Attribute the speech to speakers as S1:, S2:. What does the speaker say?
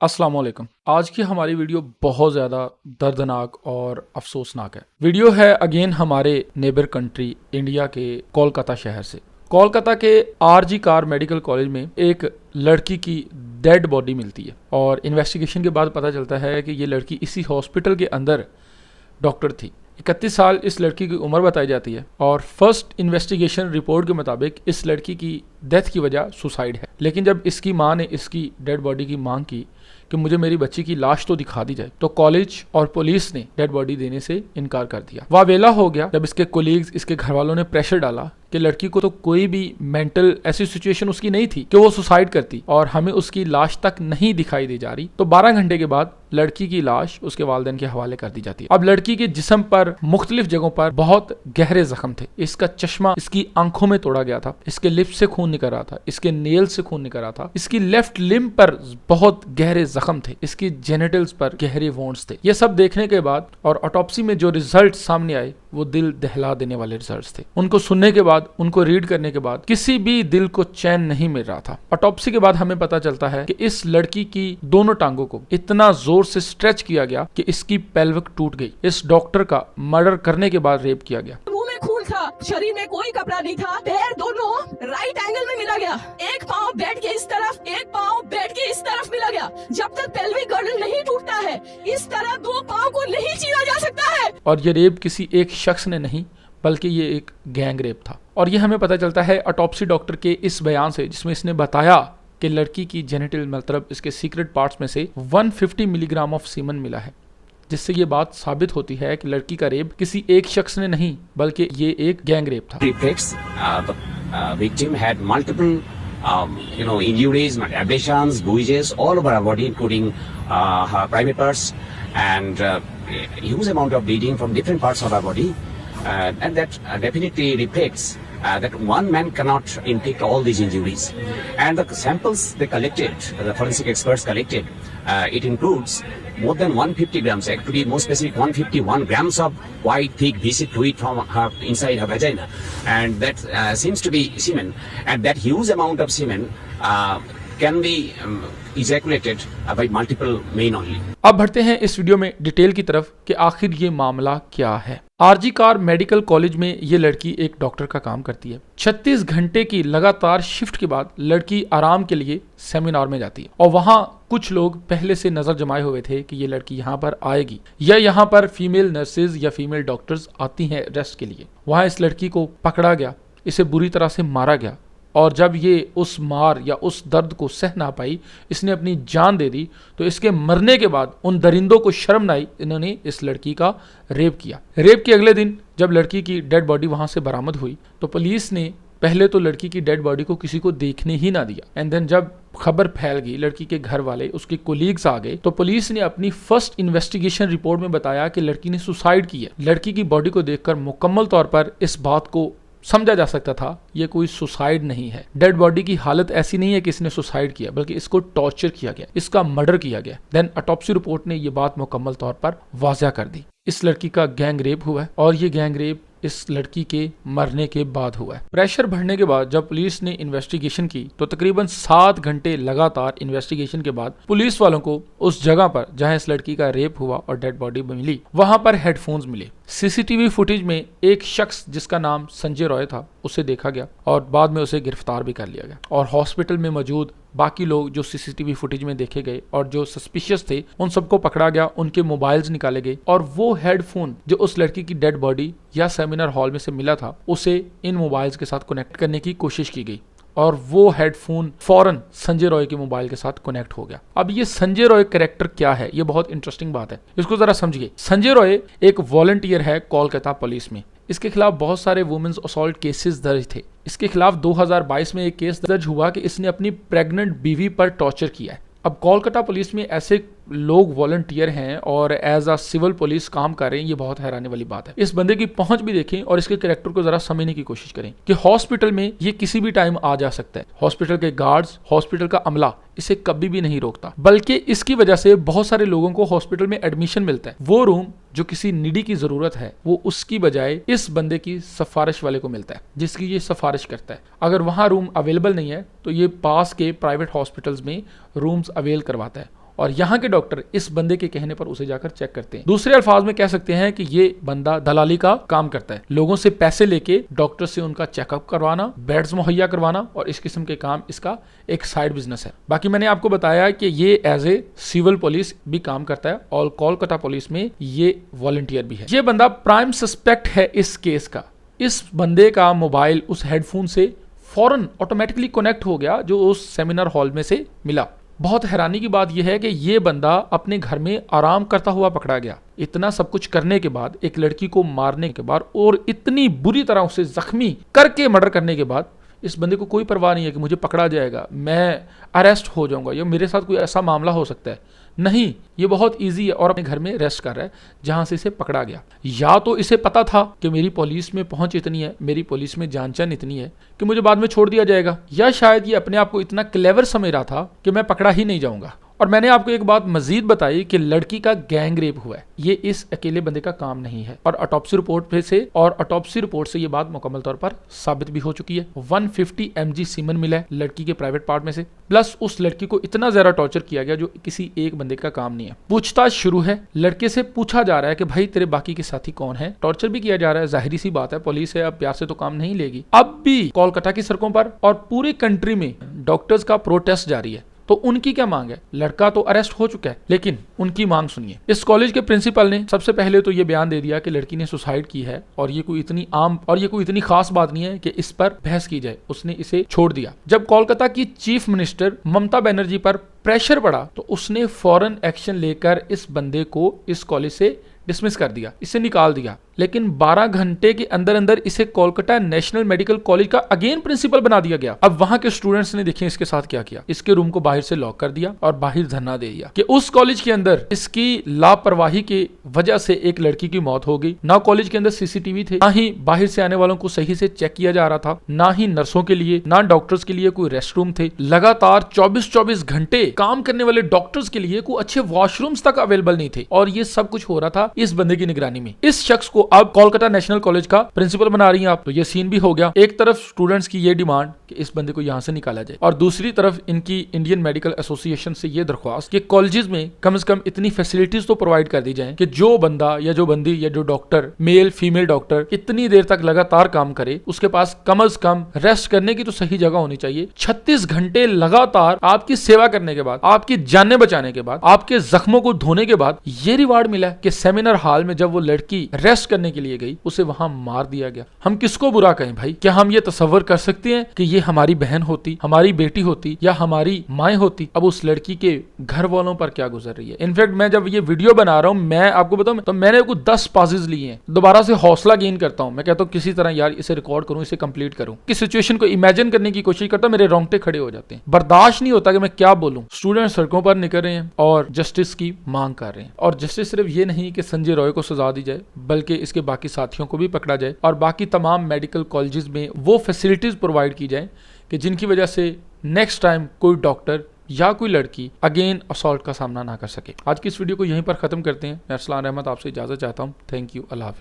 S1: अस्सलाम वालेकुम। आज की हमारी वीडियो बहुत ज़्यादा दर्दनाक और अफसोसनाक है। वीडियो है अगेन हमारे नेबर कंट्री इंडिया के कोलकाता शहर से। कोलकाता के आरजी कार मेडिकल कॉलेज में एक लड़की की डेड बॉडी मिलती है और इन्वेस्टिगेशन के बाद पता चलता है कि ये लड़की इसी हॉस्पिटल के अंदर डॉक्टर थी। 31 साल इस लड़की की उम्र बताई जाती है और फर्स्ट इन्वेस्टिगेशन रिपोर्ट के मुताबिक इस लड़की की डेथ की वजह सुसाइड है। लेकिन जब इसकी माँ ने इसकी डेड बॉडी की मांग की कि मुझे मेरी बच्ची की लाश तो दिखा दी जाए, तो कॉलेज और पुलिस ने डेड बॉडी देने से इनकार कर दिया। वावेला हो गया जब इसके कोलीग्स, इसके घर वालों ने प्रेशर डाला कि लड़की को तो कोई भी मेंटल ऐसी सिचुएशन उसकी नहीं थी कि वो सुसाइड करती और हमें उसकी लाश तक नहीं दिखाई दी जा रही। तो 12 घंटे के बाद लड़की की लाश उसके वालिदैन के हवाले कर दी जाती है। अब लड़की के जिस्म पर मुख्तलिफ जगहों पर बहुत गहरे जख्म थे। इसका चश्मा इसकी आंखों में तोड़ा गया था, इसके लिप्स से खून निकल रहा था, इसके नेल से खून निकल रहा था, इसकी लेफ्ट लिम्ब पर बहुत गहरे जख्म थे, इसकी जेनिटल्स पर गहरे वोंड्स थे। ये सब देखने के बाद और ऑटोप्सी में जो रिजल्ट सामने आए वो दिल दहला देने वाले रिजल्ट्स थे। उनको सुनने के बाद, उनको रीड करने के बाद किसी भी दिल को चैन नहीं मिल रहा था। ऑटोप्सी के बाद हमें पता चलता है कि इस लड़की की दोनों टांगों को इतना जोर से स्ट्रेच किया गया कि इसकी पेल्विक टूट गई। इस डॉक्टर का मर्डर करने के बाद रेप किया गया।
S2: मुंह में खून था, शरीर में कोई कपड़ा नहीं था, पैर दोनों राइट एंगल में मिला गया, एक पाँव बेड के इस तरफ, एक पाँव बेड के इस तरफ मिला गया। जब तक पेल्विक गर्डल नहीं टूटता है, इस तरह दो पाँव को नहीं चीरा जा सकता है। और
S1: ये रेप किसी एक शख्स ने नहीं बल्कि ये एक गैंग रेप था। और ये हमें पता चलता है ऑटोप्सी डॉक्टर के इस बयान से, जिसमें इसने बताया कि लड़की की जेनिटल मतलब इसके सीक्रेट पार्ट्स में से 150 मिलीग्राम ऑफ सीमन मिला है, जिससे ये बात साबित होती है कि लड़की का रेप किसी एक शख्स ने नहीं बल्कि ये एक गैंग रेप था।
S3: Victim had multiple injuries, abrasions, bruises all over her body, including her private parts and huge amount of bleeding from different parts of her body, and that definitely reflects that one man cannot inflict all these injuries. And the samples they collected, the forensic experts collected, it includes more than 150 grams, actually more specific 151 grams of white thick viscid fluid from her inside her vagina, and that seems to be semen, and that huge amount of semen can be ejaculated by multiple men only.
S1: अब बढ़ते हैं इस video में detail की तरफ कि आखिर ये मामला क्या है। आरजी कार मेडिकल कॉलेज में ये लड़की एक डॉक्टर का काम करती है। 36 घंटे की लगातार शिफ्ट के बाद लड़की आराम के लिए सेमिनार में जाती है और वहाँ कुछ लोग पहले से नजर जमाए हुए थे कि ये लड़की यहाँ पर आएगी या यहाँ पर फीमेल नर्सेज या फीमेल डॉक्टर्स आती हैं रेस्ट के लिए। वहाँ इस लड़की को पकड़ा गया, इसे बुरी तरह से मारा गया और जब ये उस मार या उस दर्द को सह ना पाई, इसने अपनी जान दे दी। तो इसके मरने के बाद उन दरिंदों को शर्म न आई, इन्होंने इस लड़की का रेप किया। रेप के अगले दिन जब लड़की की डेड बॉडी वहां से बरामद हुई तो पुलिस ने पहले तो लड़की की डेड बॉडी को किसी को देखने ही ना दिया, एंड देन जब खबर फैल गई, लड़की के घर वाले, उसके कोलीग्स आ गए, तो पुलिस ने अपनी फर्स्ट इन्वेस्टिगेशन रिपोर्ट में बताया कि लड़की ने सुसाइड की है। लड़की की बॉडी को देखकर मुकम्मल तौर पर इस बात को समझा जा सकता था ये कोई सुसाइड नहीं है। डेड बॉडी की हालत ऐसी नहीं है कि इसने सुसाइड किया, बल्कि इसको टॉर्चर किया गया, इसका मर्डर किया गया। देन ऑटोप्सी रिपोर्ट ने ये बात मुकम्मल तौर पर वाज़ह कर दी। इस लड़की का गैंग रेप हुआ है और ये गैंग रेप इस लड़की के मरने के बाद हुआ है। प्रेशर बढ़ने के बाद जब पुलिस ने इन्वेस्टिगेशन की तो तकरीबन 7 घंटे लगातार इन्वेस्टिगेशन के बाद पुलिस वालों को उस जगह पर जहां इस लड़की का रेप हुआ और डेड बॉडी मिली, वहां पर हेडफोन्स मिले। सीसीटीवी फुटेज में एक शख्स जिसका नाम संजय रॉय था उसे देखा गया और बाद में उसे गिरफ्तार भी कर लिया गया। और हॉस्पिटल में मौजूद बाकी लोग जो सीसीटीवी फुटेज में देखे गए और जो सस्पिशियस थे उन सबको पकड़ा गया, उनके मोबाइल्स निकाले गए और वो हेडफोन जो उस लड़की की डेड बॉडी या सेमिनार हॉल में से मिला था उसे इन मोबाइल्स के साथ कनेक्ट करने की कोशिश की गई और वो हेडफोन फौरन संजय रॉय के मोबाइल के साथ कनेक्ट हो गया। अब ये संजय रॉय कैरेक्टर क्या है, ये बहुत इंटरेस्टिंग बात है, इसको जरा समझिए। संजय रॉय एक वॉलंटियर है कोलकाता पुलिस में। इसके खिलाफ बहुत सारे वुमेन्स असॉल्ट केसेस दर्ज थे। इसके खिलाफ 2022 में एक केस दर्ज हुआ कि इसने अपनी प्रेग्नेंट बीवी पर टॉर्चर किया है। अब कोलकाता पुलिस में ऐसे लोग वॉलंटियर हैं और एज अ सिविल पुलिस काम कर रहे हैं, ये बहुत हैरानी वाली बात है। इस बंदे की पहुंच भी देखें और इसके कैरेक्टर को जरा समझने की कोशिश करें कि हॉस्पिटल में ये किसी भी टाइम आ जा सकता है। हॉस्पिटल के गार्ड्स, हॉस्पिटल का अमला इसे कभी भी नहीं रोकता, बल्कि इसकी वजह से बहुत सारे लोगों को हॉस्पिटल में एडमिशन मिलता है। वो रूम जो किसी निडी की जरूरत है वो उसकी बजाय इस बंदे की सिफारिश वाले को मिलता है, जिसकी ये सिफारिश करता है। अगर वहां रूम अवेलेबल नहीं है तो ये पास के प्राइवेट हॉस्पिटल्स में रूम्स अवेल करवाता है और यहाँ के डॉक्टर इस बंदे के कहने पर उसे जाकर चेक करते हैं। दूसरे अल्फाज में कह सकते हैं कि ये बंदा दलाली का काम करता है, लोगों से पैसे लेके डॉक्टर से उनका चेकअप करवाना, बेड्स मुहैया करवाना और इस किस्म के काम इसका एक साइड बिजनेस है। बाकी मैंने आपको बताया कि ये एज ए सिविल पुलिस भी काम करता है और कोलकाता पुलिस में ये वॉलंटियर भी है। ये बंदा प्राइम सस्पेक्ट है इस केस का। इस बंदे का मोबाइल उस हेडफोन से फौरन ऑटोमेटिकली कनेक्ट हो गया जो उस सेमिनार हॉल में से मिला। बहुत हैरानी की बात यह है कि ये बंदा अपने घर में आराम करता हुआ पकड़ा गया। इतना सब कुछ करने के बाद, एक लड़की को मारने के बाद और इतनी बुरी तरह उसे जख्मी करके मर्डर करने के बाद इस बंदे को कोई परवाह नहीं है कि मुझे पकड़ा जाएगा, मैं अरेस्ट हो जाऊंगा या मेरे साथ कोई ऐसा मामला हो सकता है। नहीं, ये बहुत इजी है और अपने घर में रेस्ट कर रहा है जहां से इसे पकड़ा गया। या तो इसे पता था कि मेरी पुलिस में पहुंच इतनी है, मेरी पुलिस में जान इतनी है कि मुझे बाद में छोड़ दिया जाएगा, या शायद ये अपने आप को इतना क्लेवर समझ रहा था कि मैं पकड़ा ही नहीं जाऊंगा। और मैंने आपको एक बात मजीद बताई कि लड़की का गैंग रेप हुआ है, ये इस अकेले बंदे का काम नहीं है। और ऑटोप्सी रिपोर्ट से ये बात मुकम्मल तौर पर साबित भी हो चुकी है। 150 mg सीमन मिला है लड़की के प्राइवेट पार्ट में से, प्लस उस लड़की को इतना ज्यादा टॉर्चर किया गया जो किसी एक बंदे का काम नहीं है। पूछताछ शुरू है, लड़के से पूछा जा रहा है कि भाई तेरे बाकी के साथी कौन है। टॉर्चर भी किया जा रहा है, जाहिर सी बात है, पुलिस है, अब प्यार से तो काम नहीं लेगी। अब भी कोलकाता की सड़कों पर और पूरी कंट्री में डॉक्टर्स का प्रोटेस्ट जारी है। तो उनकी क्या मांग है? लड़का तो अरेस्ट हो चुका है, लेकिन उनकी मांग सुनिए। इस कॉलेज के प्रिंसिपल ने सबसे पहले तो ये बयान दे दिया कि लड़की ने सुसाइड की है और ये कोई इतनी खास बात नहीं है कि इस पर बहस की जाए। उसने इसे छोड़ दिया। जब कोलकाता की चीफ मिनिस्टर ममता बनर्जी पर प्रेशर पड़ा तो उसने फौरन एक्शन लेकर इस बंदे को इस कॉलेज से डिसमिस कर दिया, इसे निकाल दिया। लेकिन 12 घंटे के अंदर अंदर इसे कोलकाता नेशनल मेडिकल कॉलेज का अगेन प्रिंसिपल बना दिया गया। अब वहां के स्टूडेंट्स ने देखिए इसके साथ क्या किया। इसके रूम को बाहर से लॉक कर दिया और बाहर धरना दे दिया कि उस कॉलेज के अंदर इसकी लापरवाही की वजह से एक लड़की की मौत हो गई। ना कॉलेज के अंदर सीसीटीवी थे, ना ही बाहर से आने वालों को सही से चेक किया जा रहा था, ना ही नर्सों के लिए, ना डॉक्टर्स के लिए कोई रेस्ट रूम थे। लगातार 24-24 घंटे काम करने वाले डॉक्टर्स के लिए कोई अच्छे वॉशरूम्स तक अवेलेबल नहीं थे। और ये सब कुछ हो रहा था इस बंदे की निगरानी में। इस शख्स को अब कोलकाता नेशनल कॉलेज का प्रिंसिपल बना रही हैं आप। तो ये सीन भी हो गया। एक तरफ स्टूडेंट्स की ये डिमांड कि इस बंदे को यहां से निकाला जाए और दूसरी तरफ इनकी इंडियन मेडिकल एसोसिएशन से ये दरख्वास्त कि कॉलेजेस में कम से कम इतनी फैसिलिटीज तो प्रोवाइड कर दी जाए कि जो बंदा या जो बंदी या जो डॉक्टर, मेल फीमेल डॉक्टर, इतनी देर तक लगातार काम करे, उसके पास कम से कम रेस्ट करने की तो सही जगह होनी चाहिए। 36 घंटे लगातार आपकी सेवा करने के बाद, आपकी जानें बचाने के बाद, आपके जख्मों को धोने के बाद ये रिवार्ड मिला कि सेमिनार हॉल में जब वो लड़की रेस्ट करने के लिए गई उसे वहां मार दिया गया। हम किसको बुरा कहें भाई? क्या हम ये तसव्वुर कर सकते हैं कि ये हमारी बहन होती, हमारी बेटी होती या हमारी माँ होती? अब उस लड़की के घर वालों पर क्या गुजर रही है। इनफैक्ट मैं जब ये वीडियो बना रहा हूं, मैं आपको बताऊं तो मैंने कुछ 10 पासेज लिए हैं। दोबारा से हौसला गेन करता हूं। मैं कहता हूं किसी तरह यार इसे रिकॉर्ड करूं, इसे कंप्लीट करूं, कि सिचुएशन को इमेजिन करने की कोशिश करता हूं, मेरे रोंगटे खड़े हो जाते हैं। बर्दाश्त नहीं होता कि मैं क्या बोलूं। स्टूडेंट सड़कों पर निकल रहे हैं और जस्टिस की मांग कर रहे हैं। और जस्टिस सिर्फ ये नहीं कि संजय रॉय को सजा दी जाए, बल्कि इसके बाकी साथियों को भी पकड़ा जाए और बाकी तमाम मेडिकल कॉलेजेस में वो फैसिलिटीज प्रोवाइड की जाए कि जिनकी वजह से नेक्स्ट टाइम कोई डॉक्टर या कोई लड़की अगेन असॉल्ट का सामना ना कर सके। आज की इस वीडियो को यहीं पर खत्म करते हैं। मैं अरसलान अहमद आपसे इजाजत चाहता हूँ। Thank you. Allah Hafiz.